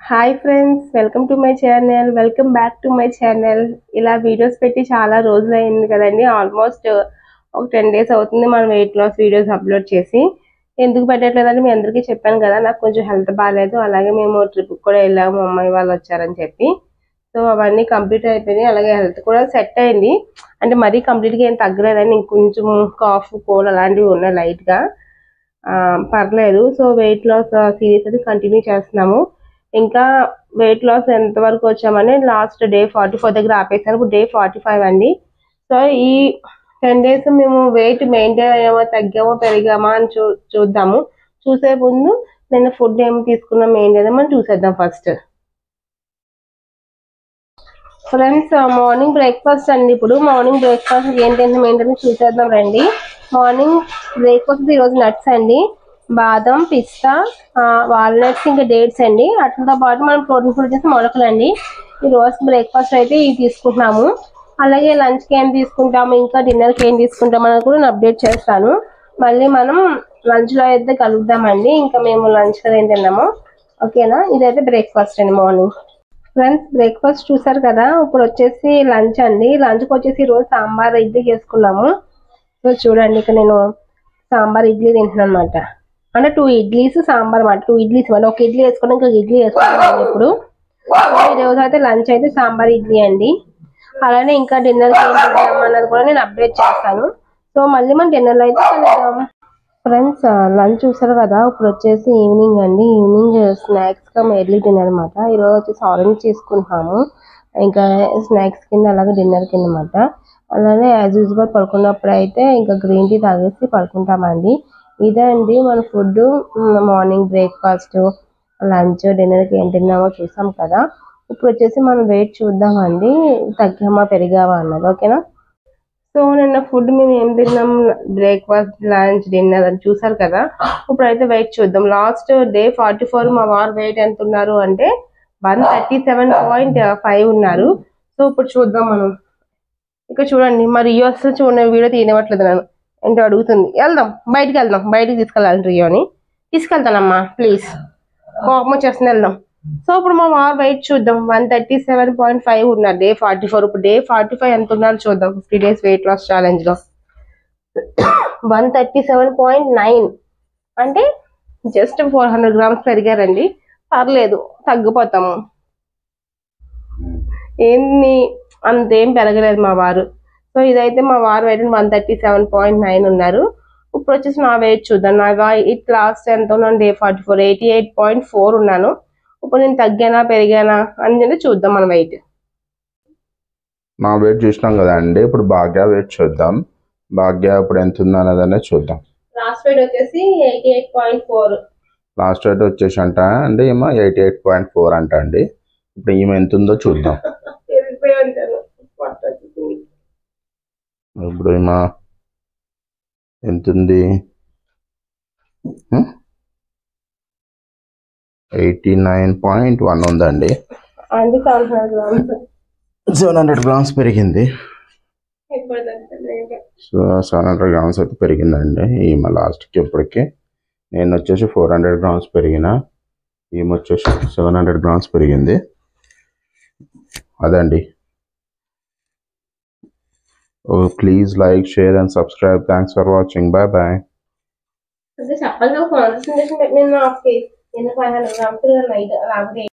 Hi friends, welcome to my channel. Welcome back to my channel. ఇలా videos పెట్టి చాలా రోజులు అయింది కదండి. ఆల్మోస్ట్ ఒక 10 days అవుతుంది మనం వెయిట్ లాస్ వీడియోస్ అప్లోడ్ చేసి. ఎందుకు పెట్టట్లేదని మీ అందరికీ చెప్పాను కదా, నాకు కొంచెం హెల్త్ బాగాలేదు. అలాగే మేము ట్రిప్కి కూడా వెళ్ళాము, అమ్మాయి వాళ్ళు వచ్చారని చెప్పి. సో అవన్నీ కంప్లీట్ అయిపోయినాయి. అలాగే హెల్త్ కూడా సెట్ అయింది. అంటే మరీ కంప్లీట్గా ఏం తగ్గలేదని, ఇంకొంచెం కాఫ్ కోల్డ్ అలాంటివి ఉన్నాయి లైట్గా. పర్లేదు. సో వెయిట్ లాస్ సిరీస్ అది కంటిన్యూ చేస్తున్నాము. ఇంకా వెయిట్ లాస్ ఎంత వరకు వచ్చామని లాస్ట్ డే 44 దగ్గర ఆపేసారు. ఇప్పుడు డే 45 అండి. సో ఈ 10 days మేము వెయిట్ మెయింటైన్ అయ్యామో, తగ్గామో, పెరిగామా అని చూద్దాము. చూసే ముందు నేను ఫుడ్ ఏమి తీసుకున్నాం, ఏం చేద్దామని చూసేద్దాం. ఫస్ట్ ఫ్రెండ్స్, మార్నింగ్ బ్రేక్ఫాస్ట్ అండి. ఇప్పుడు మార్నింగ్ బ్రేక్ఫాస్ట్ ఏంటంటే చూసేద్దాం రండి. మార్నింగ్ బ్రేక్ఫాస్ట్ ఈరోజు నట్స్ అండి, బాదం, పిస్తా, వాల్నట్స్, ఇంకా డేట్స్ అండి. అట్లతో పాటు మనం ప్రోటీన్ ఫుడ్ వచ్చేసి మొలకలు అండి. ఈ రోజు బ్రేక్ఫాస్ట్ అయితే ఇవి తీసుకుంటున్నాము. అలాగే లంచ్కి ఏం తీసుకుంటాము, ఇంకా డిన్నర్కి ఏం తీసుకుంటాము అనేది కూడా నేను అప్డేట్ చేస్తాను. మళ్ళీ మనం లంచ్లో అయితే కలుద్దామండి. ఇంకా మేము లంచ్ కదా ఏం తిన్నాము, ఓకేనా. ఇదైతే బ్రేక్ఫాస్ట్ అండి మార్నింగ్. ఫ్రెండ్స్, బ్రేక్ఫాస్ట్ చూసారు కదా. ఇప్పుడు వచ్చేసి లంచ్ అండి. లంచ్కి వచ్చేసి ఈరోజు సాంబార్ ఇడ్లీ చేసుకున్నాము. సో చూడండి, ఇక్కడ నేను సాంబార్ ఇడ్లీ తింటున్నాను అనమాట. అంటే 2 ఇడ్లీస్ సాంబార్ అన్నమాట. 2 ఇడ్లీస్ అంటే ఒక ఇడ్లీ వేసుకుని ఇంకొక ఇడ్లీ వేసుకున్నాను. ఇప్పుడు ఈరోజు అయితే లంచ్ అయితే సాంబార్ ఇడ్లీ అండి. అలానే ఇంకా డిన్నర్కి ఏం చేద్దాం అన్నది కూడా నేను అప్డేట్ చేస్తాను. సో మళ్ళీ మనం డిన్నర్లో అయితే కలుద్దాం. ఫ్రెండ్స్, లంచ్ చూసారు కదా. ఇప్పుడు వచ్చేసి ఈవినింగ్ అండి. ఈవినింగ్ స్నాక్స్గా ఎర్లీ డిన్నర్ అనమాట. ఈరోజు వచ్చేసి ఆరెంజ్ తీసుకుంటున్నాము, ఇంకా స్నాక్స్ కింద, అలాగే డిన్నర్ కింద అనమాట. అలానే యాజ్ యూజువల్ పడుకున్నప్పుడు అయితే ఇంకా గ్రీన్ టీ తాగేసి పడుకుంటామండి. ఇదే అండి మన ఫుడ్. మార్నింగ్ బ్రేక్ఫాస్ట్, లంచ్, డిన్నర్కి ఏం తిన్నామో చూసాం కదా. ఇప్పుడు వచ్చేసి మనం వెయిట్ చూద్దామండి, తగ్గామా పెరిగామా అన్నది, ఓకేనా. సో నిన్న ఫుడ్ మేము ఏం తిన్నాం, బ్రేక్ఫాస్ట్, లంచ్, డిన్నర్ అని చూసారు కదా. ఇప్పుడైతే వెయిట్ చూద్దాం. లాస్ట్ డే 44 మా వారు వెయిట్ ఎంత ఉన్నారు అంటే 137.5 ఉన్నారు. సో ఇప్పుడు చూద్దాం మనం. ఇక్కడ చూడండి, మరి రియో అసలు చూడండి, వీడియో తీయనివ్వట్లేదు నన్ను. ఏంటో అడుగుతుంది. వెళ్దాం, బయటికి వెళ్దాం, బయటికి తీసుకెళ్ళాలి రియోని. తీసుకెళ్తానమ్మా ప్లీజ్, కోపం వచ్చేస్తుంది, వెళ్దాం. సో ఇప్పుడు మా వారు వెయిట్ చూద్దాం. 137.5 ఉన్నారు డే 44. ఇప్పుడు డే 45 ఎంత ఉన్నారు చూద్దాం 50 days వెయిట్ లాస్ ఛాలెంజ్ లో. 137.9 అంటే జస్ట్ 400 grams పెరిగారండి. పర్లేదు, తగ్గిపోతాము. ఏంది అంతేం పెరగలేదు మా వారు. సో ఇదైతే మా వారు వెయిట్ 137.9 ఉన్నారు. ఇప్పుడు వచ్చేసి నా వెయిట్ చూద్దాం. నా వెయిట్ లాస్ట్ ఎంత ఉన్నాను డే 44 88.4 ఉన్నాను. ఇప్పుడు నేను తగ్గానా పెరిగానా అని చూద్దాం మన వెయిట్. నా వెయిట్ చూసినాం కదా అండి. ఇప్పుడు భాగ్య వెయిట్ చూద్దాం. భాగ్య ఇప్పుడు ఎంత ఉందో అన్నదనే చూద్దాం. లాస్ట్ వెయిట్ వచ్చేసి 88.4. లాస్ట్ వెయిట్ వచ్చేసి అంట అండి ఏమో 88.4 అంట అండి. ఇప్పుడు ఈమె ఎంత ఉందో చూద్దాం. ఇప్పుడు ఈమె ఎంత ఉంది, 89.1 ఉందండి. 700 grams పెరిగింది. సో 700 grams అయితే పెరిగిందండి ఈమె లాస్ట్కి. ఇప్పటికి నేను వచ్చేసి 400 grams పెరిగిన, ఈమె వచ్చేసి 700 grams పెరిగింది. అదండి. Please like, share and subscribe. Thanks for watching. Bye bye. చెప్పాలి,